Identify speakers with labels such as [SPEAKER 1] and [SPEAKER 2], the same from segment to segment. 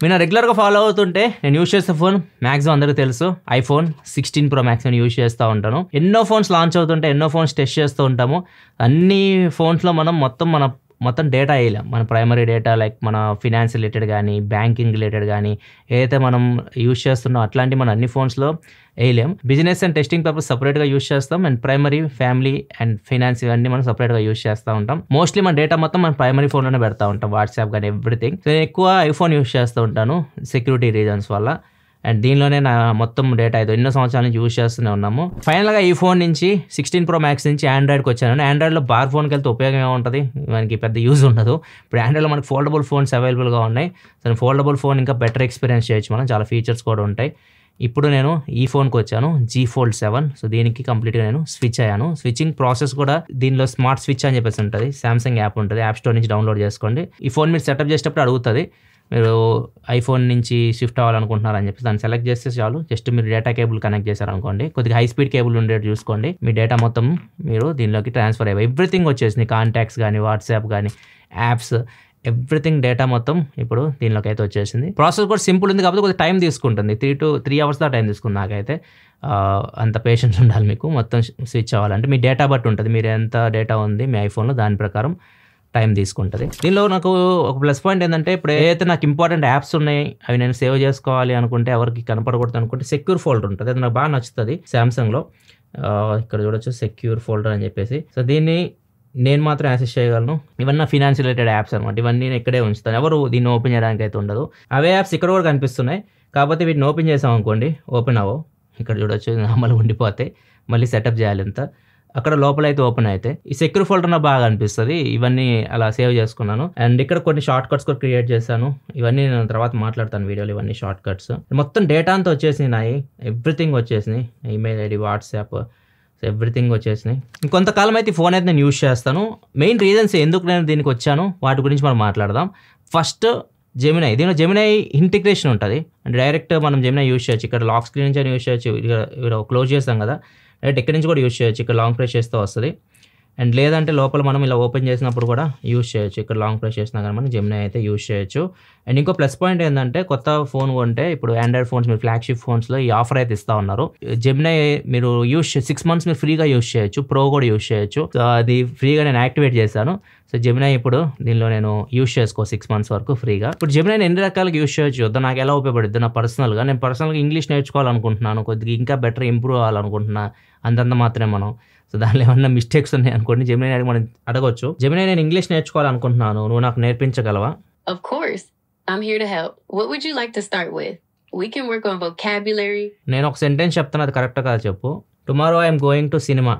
[SPEAKER 1] మీరు రెగ్యులర్గా ఫాలో అవుతుంటే నేను యూస్ చేసే ఫోన్ మ్యాక్సిమం అందరికీ తెలుసు iPhone 16 Pro Max నేను యూస్ చేస్తూ ఉంటాను. ఎన్నో ఫోన్స్ లాంచ్ అవుతుంటే ఎన్నో ఫోన్స్ టెస్ట్ చేస్తూ ఉంటాము. అన్ని ఫోన్స్లో మనం మొత్తం డేటా వేయలేం. మన ప్రైమరీ డేటా లైక్ మన ఫినాన్స్ రిలేటెడ్ కానీ బ్యాంకింగ్ రిలేటెడ్ కానీ ఏదైతే మనం యూస్ చేస్తున్నామో అట్లాంటివి మన అన్ని ఫోన్స్లో వేయలేం. బిజినెస్ అండ్ టెస్టింగ్ పర్పస్ సపరేట్గా యూస్ చేస్తాం and primary family and finance ఇవన్నీ మనం సపరేట్గా యూస్ చేస్తూ ఉంటాం. మోస్ట్లీ మన డేటా మొత్తం మన ప్రైమరీ ఫోన్లోనే పెడతా ఉంటాం, వాట్సాప్ కానీ ఎవ్రీథింగ్. సో నేను ఎక్కువ ఐఫోన్ యూస్ చేస్తూ ఉంటాను సెక్యూరిటీ రీజన్స్ వల్ల. అండ్ దీనిలోనే నా మొత్తం డేటా అయితే ఎన్నో సంవత్సరాల నుంచి యూస్ చేస్తూనే ఉన్నాము. ఫైనల్గా ఈ ఫోన్ నుంచి 16 Pro Max నుంచి ఆండ్రాయిడ్కి వచ్చాను. ఆండ్రాయిడ్లో బార్ ఫోన్కి వెళ్తే ఉపయోగం ఏముంటుంది, మనకి పెద్ద యూజ్ ఉండదు. ఇప్పుడు ఆండ్రాయిడ్లో మనకి ఫోల్డబుల్ ఫోన్స్ అవైలబుల్గా ఉన్నాయి. సో ఫోల్డబుల్ ఫోన్ ఇంకా బెటర్ ఎక్స్పీరియన్స్ చేయొచ్చు, మనం చాలా ఫీచర్స్ కూడా ఉంటాయి. ఇప్పుడు నేను ఈ ఫోన్కి వచ్చాను, G Fold 7. సో దీనికి కంప్లీట్గా నేను స్విచ్ అయ్యాను. స్విచ్చింగ్ ప్రాసెస్ కూడా దీనిలో స్మార్ట్ స్విచ్ అని చెప్పేసి ఉంటుంది. సామ్సంగ్ యాప్ ఉంటుంది, యాప్ స్టోర్ నుంచి డౌన్లోడ్ చేసుకోండి. ఈ ఫోన్ మీరు సెటప్ చేసేటప్పుడు అడుగుతుంది మీరు ఐఫోన్ నుంచి షిఫ్ట్ అవ్వాలనుకుంటున్నారని చెప్పి దాన్ని సెలెక్ట్ చేస్తే చాలు. జస్ట్ మీరు డేటా కేబుల్ కనెక్ట్ చేశారనుకోండి, కొద్దిగా హై స్పీడ్ కేబుల్ ఉండేది చూసుకోండి, మీ డేటా మొత్తం మీరు దీనిలోకి ట్రాన్స్ఫర్ అయ్యాయి. ఎవ్రీథింగ్ వచ్చేసింది, కాంటాక్ట్స్ కానీ వాట్సాప్ కానీ యాప్స్ ఎవ్రీథింగ్ డేటా మొత్తం ఇప్పుడు దీనిలోకి అయితే వచ్చేసింది. ప్రాసెస్ కూడా సింపుల్ ఉంది కాబట్టి కొద్దిగా టైం తీసుకుంటుంది, 3 hours దాకా టైం తీసుకుంది నాకైతే. అంత పేషెన్స్ ఉండాలి మీకు మొత్తం స్విచ్ అవ్వాలంటే. మీ డేటా బట్టి ఉంటుంది, మీరు ఎంత డేటా ఉంది మీ ఐఫోన్లో దాని ప్రకారం టైం తీసుకుంటుంది. దీనిలో నాకు ఒక ప్లస్ పాయింట్ ఏంటంటే ఇప్పుడు ఏదైతే నాకు ఇంపార్టెంట్ యాప్స్ ఉన్నాయి అవి నేను సేవ్ చేసుకోవాలి అనుకుంటే, ఎవరికి కనపడకూడదు అనుకుంటే సెక్యూర్ ఫోల్డర్ ఉంటుంది, అది నాకు బాగా నచ్చుతుంది సామ్సంగ్లో. ఇక్కడ చూడొచ్చు సెక్యూర్ ఫోల్డర్ అని చెప్పేసి. సో దీన్ని నేను మాత్రం యాక్సెస్ చేయగలను. ఇవన్నీ ఫినాన్స్ రిలేటెడ్ యాప్స్ అనమాట, ఇవన్నీ నేను ఇక్కడే ఉంచుతాను, ఎవరు దీన్ని ఓపెన్ చేయడానికి అయితే ఉండదు. అవే యాప్స్ ఇక్కడ కూడా కనిపిస్తున్నాయి, కాకపోతే వీటిని ఓపెన్ చేసాం అనుకోండి ఓపెన్ అవ్వవు. ఇక్కడ చూడొచ్చు నార్మల్గా ఉండిపోతాయి, మళ్ళీ సెటప్ చేయాలి ఎంత. అక్కడ లోపల అయితే ఓపెన్ అయితే ఈ సెక్యూర్ ఫోల్డర్ నాకు బాగా అనిపిస్తుంది. ఇవన్నీ అలా సేవ్ చేసుకున్నాను. అండ్ ఇక్కడ కొన్ని షార్ట్ కట్స్ కూడా క్రియేట్ చేశాను, ఇవన్నీ నేను తర్వాత మాట్లాడతాను వీడియోలో. ఇవన్నీ షార్ట్ కట్స్ మొత్తం డేటా అంతా వచ్చేసినాయి నాయి, ఎవ్రీథింగ్ వచ్చేసినాయి, ఈమెయిల్ ఐడి వాట్సాప్ ఎవ్రీథింగ్ వచ్చేసినాయి. ఇంకొంతకాలం అయితే ఈ ఫోన్ అయితే నేను యూస్ చేస్తాను. మెయిన్ రీజన్స్ ఎందుకు నేను దీనికి వచ్చాను వాటి గురించి మనం మాట్లాడదాం. ఫస్ట్ జెమినై, దీనిలో జెమినై ఇంటిగ్రేషన్ ఉంటుంది అంటే డైరెక్ట్ మనం జెమినై యూస్ చేయొచ్చు. ఇక్కడ లాక్ స్క్రీన్ నుంచి యూస్ చేయొచ్చు, ఇక్కడ క్లోజ్ చేస్తాం కదా డైరెక్ట్ ఎక్కడి నుంచి కూడా యూస్ చేయొచ్చు. ఇక్కడ లాంగ్ ప్రెస్ చేస్తే వస్తుంది. అండ్ లేదంటే లోపల మనం ఇలా ఓపెన్ చేసినప్పుడు కూడా యూస్ చేయొచ్చు, ఇక్కడ లాంగ్ ప్రెస్ చేసినా కానీ మనం జెమినై అయితే యూస్ చేయొచ్చు. అండ్ ఇంకో ప్లస్ పాయింట్ ఏంటంటే కొత్త ఫోన్ కొంటే ఇప్పుడు ఆండ్రాయిడ్ ఫోన్స్ మీరు ఫ్లాగ్షిప్ ఫోన్స్లో ఈ ఆఫర్ అయితే ఇస్తూ ఉన్నారు. జెమినై మీరు 6 months మీరు ఫ్రీగా యూస్ చేయొచ్చు, ప్రో కూడా యూస్ చేయొచ్చు. సో అది ఫ్రీగా నేను యాక్టివేట్ చేశాను. సో జెమినై ఇప్పుడు దీనిలో నేను యూస్ చేసుకో 6 months వరకు ఫ్రీగా. ఇప్పుడు జెమినైని ఎన్ని రకాలుగా యూస్ చేయొచ్చు వద్దా, నాకు ఎలా ఉపయోగపడుద్ది నా పర్సనల్గా. నేను పర్సనల్గా ఇంగ్లీష్ నేర్చుకోవాలనుకుంటున్నాను, కొద్దిగా ఇంకా బెటర్ ఇంప్రూవ్ అవ్వాలనుకుంటున్నా, అంతంత మాత్రమే మనం. సో దానిలో ఏమన్నా మిస్టేక్స్ ఉన్నాయి అనుకోండి జెమినై మనం అడగొచ్చు, జెమినై నేను ఇంగ్లీష్ నేర్చుకోవాలనుకుంటున్నాను, నువ్వు నాకు నేర్పించగలవా?
[SPEAKER 2] Of course, I'm here to help. What would you like to start with? We can work on vocabulary.
[SPEAKER 1] నేను ఒక సెంటెన్స్ చెప్తాను, అది కరెక్ట్ కాదు చెప్పు. Tomorrow I'm going to cinema,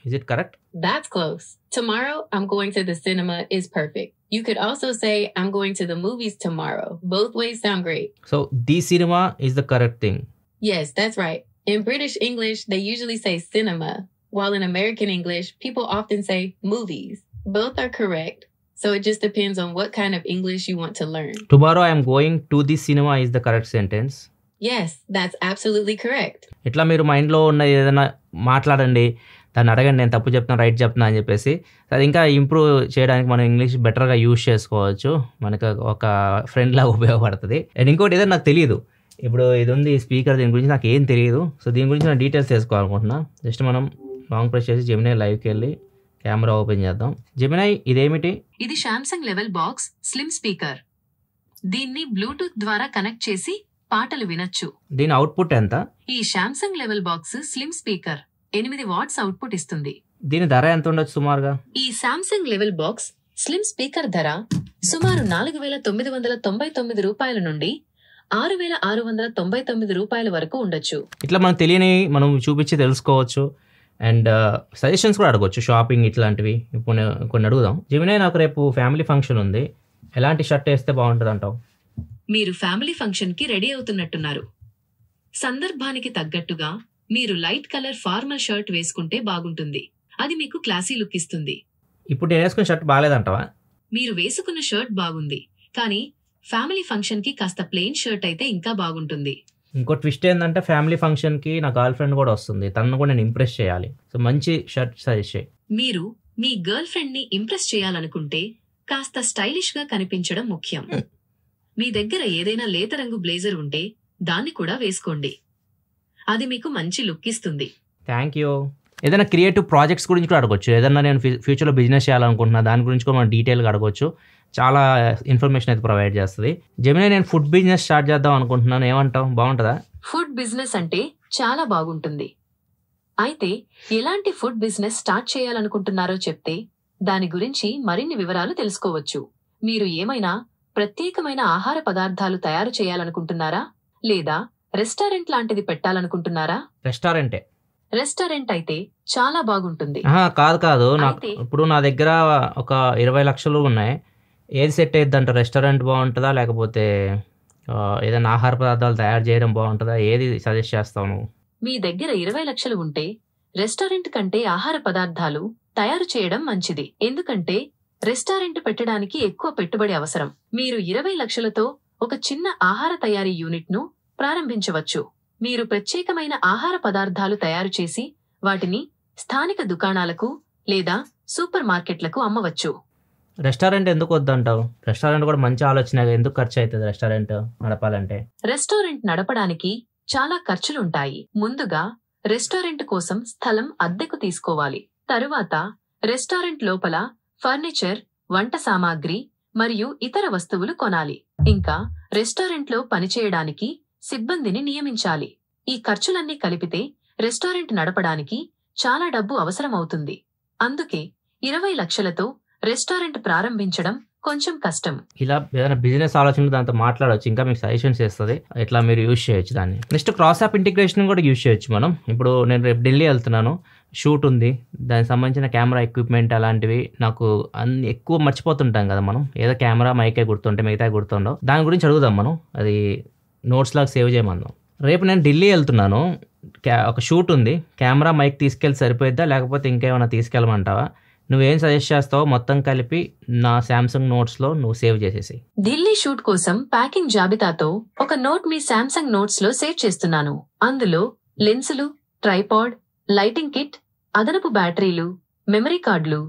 [SPEAKER 1] is it correct?
[SPEAKER 2] That's close. Tomorrow I'm going to the cinema is perfect. You could also say I'm going to the movies tomorrow. Both ways sound great.
[SPEAKER 1] So the cinema is the correct thing.
[SPEAKER 2] Yes, that's right. In British English, they usually say cinema, while in American English, people often say movies. Both are correct. So it just depends on what kind of English you want to learn.
[SPEAKER 1] Tomorrow I am going to the cinema is the correct sentence.
[SPEAKER 2] Yes, that's absolutely correct.
[SPEAKER 1] ఇట్లా మీరు మైండ్లో ఉన్న ఏదైనా మాట్లాడండి, దాన్ని అడగండి, నేను తప్పు చెప్తాను రైట్ చెప్తున్నా అని చెప్పేసి. అది ఇంకా ఇంప్రూవ్ చేయడానికి మనం ఇంగ్లీష్ బెటర్గా యూజ్ చేసుకోవచ్చు, మనకు ఒక ఫ్రెండ్ లాగా ఉపయోగపడుతుంది. అండ్ ఇంకోటి ఏదైనా నాకు తెలియదు, ఇప్పుడు ఇది ఉంది స్పీకర్, దీని గురించి నాకు ఏం తెలియదు. సో దీని గురించి నేను డీటెయిల్స్ తెలుసుకోవాలనుకుంటున్నా. జస్ట్ మనం లాంగ్ ప్రెస్ చేసి జెమినై లైవ్కి వెళ్ళి కెమెరా ఓపెన్ చేద్దాం. జెమినై ఇదేమిటి?
[SPEAKER 2] ఇది Samsung level box slim speaker. దీన్ని బ్లూటూత్ ద్వారా కనెక్ట్ చేసి పాటలు వినొచ్చు.
[SPEAKER 1] దీని అవుట్పుట్ ఎంత?
[SPEAKER 2] ఈ Samsung level box slim speaker 8 watts output ఇస్తుంది.
[SPEAKER 1] దీని ధర ఎంత ఉండొచ్చు సుమారుగా?
[SPEAKER 2] ఈ Samsung level box slim speaker ధర సుమారు 4,999 రూపాయల నుండి 6,699 రూపాయల వరకు ఉండొచ్చు.
[SPEAKER 1] ఇట్లా మనకు తెలియని మనం చూపించి తెలుసుకోవచ్చు. అండ్ సజెషన్స్ కూడా అడగవచ్చు, షాపింగ్ ఇట్లాంటివి ఇప్పుడు కొన్ని అడుగుదాం. జెమినై నాకు రేపు ఫ్యామిలీ ఫంక్షన్ ఉంది, ఎలాంటి షర్ట్ వేస్తే బాగుంటుంది అంటావు?
[SPEAKER 2] మీరు ఫ్యామిలీ ఫంక్షన్ కి రెడీ అవుతున్నట్టున్నారు. సందర్భానికి తగ్గట్టుగా మీరు లైట్ కలర్ ఫార్మల్ షర్ట్ వేసుకుంటే బాగుంటుంది, అది మీకు క్లాసీ లుక్ ఇస్తుంది.
[SPEAKER 1] ఇప్పుడు నేను వేసుకున్న షర్ట్ బాగాలేదంటావా?
[SPEAKER 2] మీరు వేసుకున్న షర్ట్ బాగుంది, కానీ ఫ్యామిలీ ఫంక్షన్ కి కాస్త ప్లెయిన్ షర్ట్ అయితే ఇంకా బాగుంటుంది.
[SPEAKER 1] ఇంకో ట్విస్ట్ ఏంటంటే ఫ్యామిలీ ఫంక్షన్కి నా గర్ల్ ఫ్రెండ్ కూడా వస్తుంది, తనను కూడా నేను ఇంప్రెస్ చేయాలి. సో మంచి షర్ట్ సజెస్ట్ చేయి.
[SPEAKER 2] మీరు మీ గర్ల్ ఫ్రెండ్ ని ఇంప్రెస్ చేయాలనుకుంటే కాస్త స్టైలిష్ గా కనిపించడం ముఖ్యం.
[SPEAKER 3] మీ దగ్గర ఏదైనా లేత రంగు బ్లేజర్ ఉంటే దాన్ని కూడా వేసుకోండి. అది మీకు మంచి లుక్ ఇస్తుంది.
[SPEAKER 1] Thank you. ఏదైనా క్రియేటివ్ ప్రాజెక్ట్స్ గురించి కూడా అడగొచ్చు. ఏదైనా నేను ఫ్యూచర్లో బిజినెస్ చేయాలనుకుంటున్నా దాని గురించి కూడా మనం డీటెయిల్గా అడగొచ్చు. చాలా ఇన్ఫర్మేషన్ అయితే ప్రొవైడ్ చేస్తుంది. జెమినీ నేను ఫుడ్ బిజినెస్ స్టార్ట్ చేద్దాం అనుకుంటున్నాను, ఏమంటావు, బాగుంటుందా?
[SPEAKER 3] ఫుడ్ బిజినెస్ అంటే చాలా బాగుంటుంది. అయితే ఎలాంటి ఫుడ్ బిజినెస్ స్టార్ట్ చేయాలనుకుంటున్నారో చెప్తే దాని గురించి మరిన్ని వివరాలు తెలుసుకోవచ్చు. మీరు ఏమైనా ప్రత్యేకమైన ఆహార పదార్థాలు తయారు చేయాలనుకుంటున్నారా, లేదా రెస్టారెంట్ లాంటిది పెట్టాలనుకుంటున్నారా? రెస్టారెంట్ అయితే చాలా బాగుంటుంది.
[SPEAKER 1] కాదు, ఇప్పుడు నా దగ్గర ఒక 20 లక్షలు ఉన్నాయి. ఏది సెట్ అయ్యిద్దంట? రెస్టారెంట్ బాగుంటుందా, లేకపోతే ఏదైనా ఆహార పదార్థాలు తయారు చేయడం బాగుంటుందా? ఏది సజెస్ట్ చేస్తావు నువ్వు?
[SPEAKER 3] మీ దగ్గర 20 లక్షలు ఉంటే రెస్టారెంట్ కంటే ఆహార పదార్థాలు తయారు చేయడం మంచిది. ఎందుకంటే రెస్టారెంట్ పెట్టడానికి ఎక్కువ పెట్టుబడి అవసరం. మీరు 20 లక్షలతో ఒక చిన్న ఆహార తయారీ యూనిట్ ను ప్రారంభించవచ్చు. మీరు ప్రత్యేకమైన ఆహార పదార్థాలు తయారు చేసి వాటిని స్థానిక దుకాణాలకు లేదా సూపర్ మార్కెట్లకు అమ్మవచ్చు.
[SPEAKER 1] రెస్టారెంట్ ఎందుకు వద్దంటావు? రెస్టారెంట్ కూడా మంచి ఆలోచన. ఎందుకు ఖర్చు అవుతుంది రెస్టారెంట్ నడపాలంటే?
[SPEAKER 3] రెస్టారెంట్ నడపడానికి చాలా ఖర్చులుంటాయి. ముందుగా రెస్టారెంట్ కోసం స్థలం అద్దెకు తీసుకోవాలి. తరువాత రెస్టారెంట్ లోపల ఫర్నిచర్, వంట సామాగ్రి మరియు ఇతర వస్తువులు కొనాలి. ఇంకా రెస్టారెంట్లో పనిచేయడానికి సిబ్బందిని నియమించాలి. ఈ ఖర్చులన్నీ కలిపితే రెస్టారెంట్ నడపడానికి చాలా డబ్బు అవసరమవుతుంది. అందుకే 20 లక్షలతో రెస్టారెంట్ ప్రారంభించడం కొంచెం కష్టం.
[SPEAKER 1] ఇలా ఏదైనా బిజినెస్ ఆలోచనలు దాంతో మాట్లాడవచ్చు. ఇంకా మీకు సజెషన్స్ ఇస్తుంది, ఎట్లా మీరు యూజ్ చేయొచ్చు దాన్ని. నెక్స్ట్ క్రాస్ యాప్ ఇంటిగ్రేషన్ కూడా యూజ్ చేయొచ్చు మనం. ఇప్పుడు నేను రేపు ఢిల్లీ వెళ్తున్నాను, షూట్ ఉంది, దానికి సంబంధించిన కెమెరా ఎక్విప్మెంట్ అలాంటివి నాకు ఎక్కువ మర్చిపోతుంటాం కదా మనం. ఏదో కెమెరా మైకే గుర్తుంటే మిగతా గుర్తుండవు. దాని గురించి అడుగుదాం మనం, అది నోట్స్ లాగా సేవ్ చేయమందాం. రేపు నేను ఢిల్లీ వెళ్తున్నాను, ఒక షూట్ ఉంది, కెమెరా మైక్ తీసుకెళ్ళి సరిపోయిద్దా, లేకపోతే ఇంకేమైనా తీసుకెళ్ళమంటావా? నువ్వేం సజెస్ట్ చేస్తావో మొత్తం కలిపి నా శాంసంగ్ నోట్స్లో నువ్వు సేవ్ చేసేసి.
[SPEAKER 3] ఢిల్లీ షూట్ కోసం ప్యాకింగ్ జాబితాతో ఒక నోట్ మీ శాంసంగ్ నోట్స్లో సేవ్ చేస్తున్నాను. అందులో లెన్సులు, ట్రైపాడ్, లైటింగ్ కిట్, అదనపు బ్యాటరీలు, మెమరీ కార్డులు,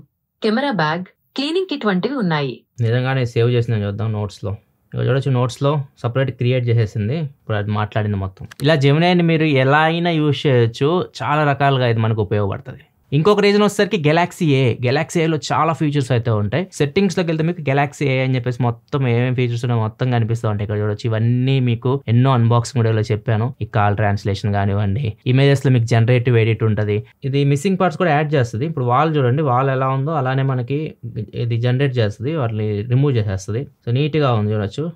[SPEAKER 3] కెమెరా బ్యాగ్, క్లీనింగ్ కిట్ వంటివి ఉన్నాయి.
[SPEAKER 1] నిజంగానే సేవ్ చేసిన చూద్దాం నోట్స్లో. చూడొచ్చు, నోట్స్లో సపరేట్ క్రియేట్ చేసేసింది. ఇప్పుడు అది మాట్లాడింది మొత్తం. ఇలా జెమినైని మీరు ఎలా అయినా యూజ్ చేయొచ్చు, చాలా రకాలుగా ఇది మనకు ఉపయోగపడుతుంది. ఇంకొక రీజన్ వచ్చేసరికి గెలాక్సీ ఏలో చాలా ఫీచర్స్ అయితే ఉంటాయి. సెట్టింగ్స్లోకి వెళ్తే మీకు గెలాక్సీ ఏ అని చెప్పేసి మొత్తం ఏమేమి ఫీచర్స్ ఉన్నాయో మొత్తం కనిపిస్తూ ఉంటాయి. ఇక్కడ చూడొచ్చు, ఇవన్నీ మీకు ఎన్నో అన్బాక్సింగ్ వీడియోలో చెప్పాను. ఈ కాల్ ట్రాన్స్లేషన్ కానివ్వండి, ఇమేజెస్లో మీకు జనరేటివ్ ఎడిట్ ఉంటుంది. ఇది మిస్సింగ్ పార్ట్స్ కూడా యాడ్ చేస్తుంది. ఇప్పుడు వాల్ చూడండి, వాల్ ఎలా ఉందో అలానే మనకి ఇది జనరేట్ చేస్తుంది, వాటిని రిమూవ్ చేసేస్తుంది. సో నీట్గా ఉంది చూడొచ్చు.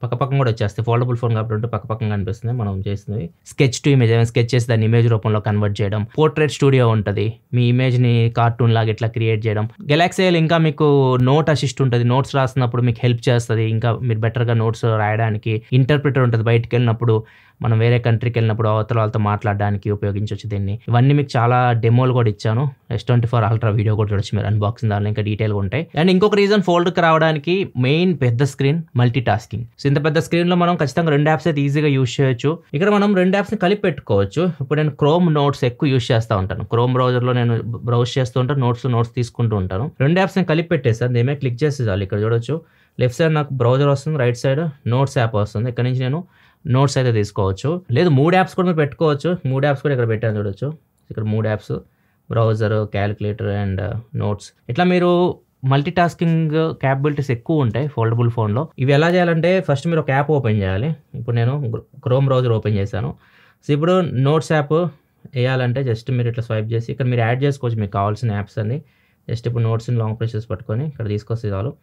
[SPEAKER 1] పక్కపక్కన కూడా వచ్చేస్తాయి. ఫోల్డబుల్ ఫోన్ కాబట్టి పక్కపక్కన కనిపిస్తుంది. మనం చేసినవి స్కెచ్ టు ఇమేజ్, స్కెచ్ చేసి దాన్ని ఇమేజ్ రూపంలో కన్వర్ట్ చేయడం. పోర్ట్రేట్ స్టూడియో ఉంటుంది, మీ ఇమేజ్ని కార్టూన్ లాగా ఇట్లా క్రియేట్ చేయడం. గెలాక్సీ ఇంకా మీకు నోట్ అసిస్ట్ ఉంటుంది, నోట్స్ రాసినప్పుడు మీకు హెల్ప్ చేస్తుంది. ఇంకా మీరు బెటర్గా నోట్స్ రాయడానికి ఇంటర్ప్రిటర్ ఉంటుంది. బయటకు వెళ్ళినప్పుడు, మనం వేరే కంట్రీకి వెళ్ళినప్పుడు అవతల వాళ్ళతో మాట్లాడడానికి ఉపయోగించవచ్చు దీన్ని. ఇవన్నీ మీకు చాలా డెమోలు కూడా ఇచ్చాను. S24 అల్ట్రా వీడియో కూడా చూడొచ్చు మీరు, అన్బాక్సింగ్ దానిలో ఇంకా డీటెయిల్గా ఉంటాయి. అండ్ ఇంకొక రీజన్ ఫోల్డ్కి రావడానికి మెయిన్ పెద్ద స్క్రీన్, మల్టీ టాస్కింగ్. సో ఇంత పెద్ద స్క్రీన్లో మనం ఖచ్చితంగా 2 యాప్స్ అయితే ఈజీగా యూజ్ చేయొచ్చు. ఇక్కడ మనం 2 యాప్స్ని కలిపి పెట్టుకోవచ్చు. ఇప్పుడు నేను క్రోమ్ నోట్స్ ఎక్కువ యూజ్ చేస్తూ ఉంటాను. క్రోమ్ బ్రౌజర్లో నేను బ్రౌజ్ చేస్తూ ఉంటాను, నోట్స్ తీసుకుంటూ ఉంటాను. 2 యాప్స్ని కలిపి పెట్టేస్తాను. దీని మీద క్లిక్ చేస్తే చాలు. ఇక్కడ చూడొచ్చు, లెఫ్ట్ సైడ్ నాకు బ్రౌజర్ వస్తుంది, రైట్ సైడ్ నోట్స్ యాప్ వస్తుంది. ఇక్కడ నుంచి నేను నోట్స్ అయితే తీసుకోవచ్చు. లేదు 3 యాప్స్ కూడా మీరు పెట్టుకోవచ్చు. 3 యాప్స్ కూడా ఇక్కడ పెట్టాను చూడొచ్చు. ఇక్కడ 3 apps, browser, calculator and notes. ఇట్లా మీరు మల్టీ టాస్కింగ్ క్యాపబిలిటీస్ ఎక్కువ ఉంటాయి ఫోల్డబుల్ ఫోన్లో. ఇవి ఎలా చేయాలంటే ఫస్ట్ మీరు ఒక యాప్ ఓపెన్ చేయాలి. ఇప్పుడు నేను క్రోమ్ బ్రౌజర్ ఓపెన్ చేశాను. సో ఇప్పుడు నోట్స్ యాప్ వేయాలంటే జస్ట్ మీరు ఇట్లా స్వైప్ చేసి ఇక్కడ మీరు యాడ్ చేసుకోవచ్చు మీకు కావాల్సిన యాప్స్ అన్ని. జస్ట్ ఇప్పుడు నోట్స్ని లాంగ్ ప్రెషర్స్ పట్టుకొని ఇక్కడ తీసుకొస్తే చాలు,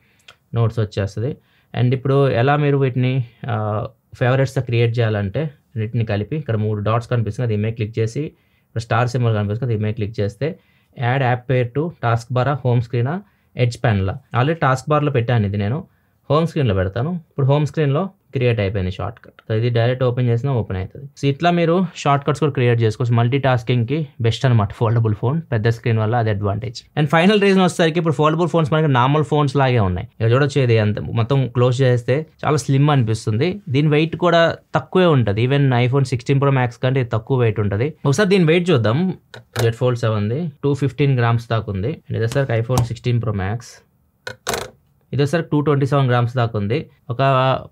[SPEAKER 1] నోట్స్ వచ్చేస్తుంది. అండ్ ఇప్పుడు ఎలా మీరు వీటిని ఫేవరెట్స్తో క్రియేట్ చేయాలంటే వీటిని కలిపి ఇక్కడ 3 డాట్స్ కనిపిస్తుంది, అది ఇమే క్లిక్ చేసి ఇక్కడ స్టార్ సింబల్ కనిపిస్తుంది, అది ఇమే క్లిక్ చేస్తే add app pair to task బారా, హోమ్ స్క్రీనా, ఎడ్జ్ ప్యానల్. ఆల్రెడీ టాస్క్ బార్లో పెట్టాను, ఇది నేను హోమ్ స్క్రీన్లో పెడతాను. ఇప్పుడు హోమ్ స్క్రీన్లో క్రియేట్ అయిపోయింది షార్ట్ కట్. సో ఇది డైరెక్ట్ ఓపెన్ చేసినా ఓపెన్ అవుతుంది. సో ఇట్లా మీరు షార్ట్ కట్స్ కూడా క్రియేట్ చేసుకోవచ్చు. మల్టీ టాస్కింగ్కి బెస్ట్ అనమాట ఫోల్డబుల్ ఫోన్, పెద్ద స్క్రీన్ వల్ల అది అడ్వాంటేజ్. అండ్ ఫైనల్ రీజన్ వచ్చేసరికి ఇప్పుడు ఫోల్డబుల్ ఫోన్స్ మనకి నార్మల్ ఫోన్స్ లాగే ఉన్నాయి. ఇక్కడ చూడొచ్చు, ఇది అంత మొత్తం క్లోజ్ చేస్తే చాలా స్లిమ్ అనిపిస్తుంది. దీని వెయిట్ కూడా తక్కువే ఉంటుంది. ఈవెన్ iPhone 16 Pro Max కంటే తక్కువ వెయిట్ ఉంటుంది. ఒకసారి దీని వెయిట్ చూద్దాం. Z Fold 7 215 grams దాకా ఉంది. అండ్ ఇదేసరికి iPhone 16 Pro Max ఇది వచ్చేసరికి 227 grams దాకా ఉంది. ఒక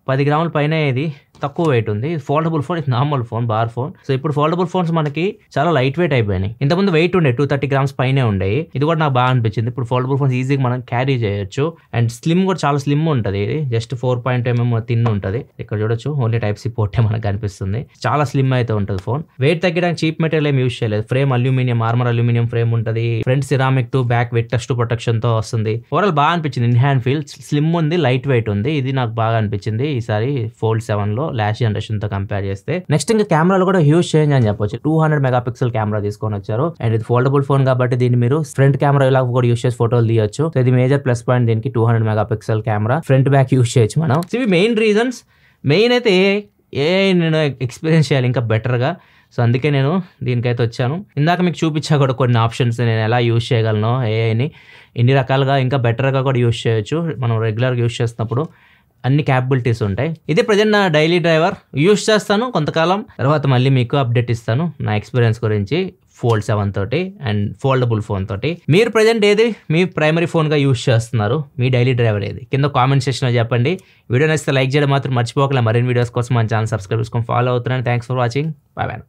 [SPEAKER 1] 10 గ్రాముల పైన ఇది తక్కువ వెయిట్ ఉంది. ఫోల్డబుల్ ఫోన్, ఇది normal phone, bar phone. So ఇప్పుడు ఫోల్డబుల్ ఫోన్స్ మనకి చాలా లైట్ వెయిట్ అయిపోయినాయి. ఇంతకుముందు వెయిట్ ఉండే 230 grams పైనే ఉండేవి. ఇది కూడా నాకు బాగా అనిపించింది. ఇప్పుడు ఫోల్డబుల్ ఫోన్స్ ఈజీగా మనం క్యారీ చేయొచ్చు. అండ్ స్లిమ్ కూడా చాలా స్లిమ్ ఉంటుంది. ఇది జస్ట్ 4.mm థిన్ ఉంటుంది. ఇక్కడ చూడొచ్చు ఓన్లీ Type-C పోర్టే మనకు కనిపిస్తుంది. చాలా స్లిమ్ అయితే ఉంటుంది ఫోన్. వెయిట్ తగ్గడానికి చీప్ మెటీరియల్ ఏం యూస్ చేయలేదు. Frame aluminium, armour aluminium frame ఉంటుంది. Front ceramic to back wet test protection తో వస్తుంది. ఓవరాల్ బాగా అనిపించింది. ఇన్ హ్యాండ్ ఫీల్ స్లిమ్ ఉంది, లైట్ వెయిట్ ఉంది. ఇది నాకు బాగా అనిపించింది ఈసారి Fold 7 లో లాస్ట్ జనరేషన్ తో కంపేర్ చేస్తే. నెక్స్ట్ ఇంకా కెమెరాలో కూడా హ్యూజ్ చేంజ్ అని చెప్పొచ్చు. 200 మెగాపిక్సెల్ కెమెరా తీసుకొని వచ్చారు. అండ్ ఇది ఫోల్డబుల్ ఫోన్ కాబట్టి దీన్ని మీరు ఫ్రంట్ కెమెరా ఇలా కూడా యూస్ చేసి ఫోటోలు తీయొచ్చు. సో ఇది మేజర్ ప్లస్ పాయింట్ దీనికి. 200 megapixel camera, front back use చేయొచ్చు మనం. సో ఇవి మెయిన్ రీజన్స్. మెయిన్ అయితే ఏఐ నేను ఎక్స్పీరియన్స్ చేయాలి ఇంకా బెటర్గా. సో అందుకే నేను దీనికైతే వచ్చాను. ఇందాక మీకు చూపించా కూడా కొన్ని ఆప్షన్స్ నేను ఎలా యూజ్ చేయగలను ఏఐని. ఎన్ని రకాలుగా ఇంకా బెటర్గా కూడా యూజ్ చేయొచ్చు. మనం రెగ్యులర్గా యూజ్ చేస్తున్నప్పుడు అన్ని క్యాపబిలిటీస్ ఉంటాయి. ఇదే ప్రజెంట్ నా డైలీ డ్రైవర్. యూజ్ చేస్తాను కొంతకాలం, తర్వాత మళ్ళీ మీకు అప్డేట్ ఇస్తాను నా ఎక్స్పీరియన్స్ గురించి Fold 7 తోటి అండ్ ఫోల్డబుల్ ఫోన్ తోటి. మీరు ప్రజెంట్ ఏది మీ ప్రైమరీ ఫోన్గా యూజ్ చేస్తున్నారు, మీ డైలీ డ్రైవర్ ఏది, కింద కామెంట్ సెక్షన్లో చెప్పండి. వీడియో నచ్చితే లైక్ చేయడం మాత్రం మర్చిపోకలే. మరిన్ని వీడియోస్ కోసం మన ఛానల్ సబ్స్క్రైబ్ చేసుకొని ఫాలో అవుతున్నాను. Thanks for watching. Bye bye.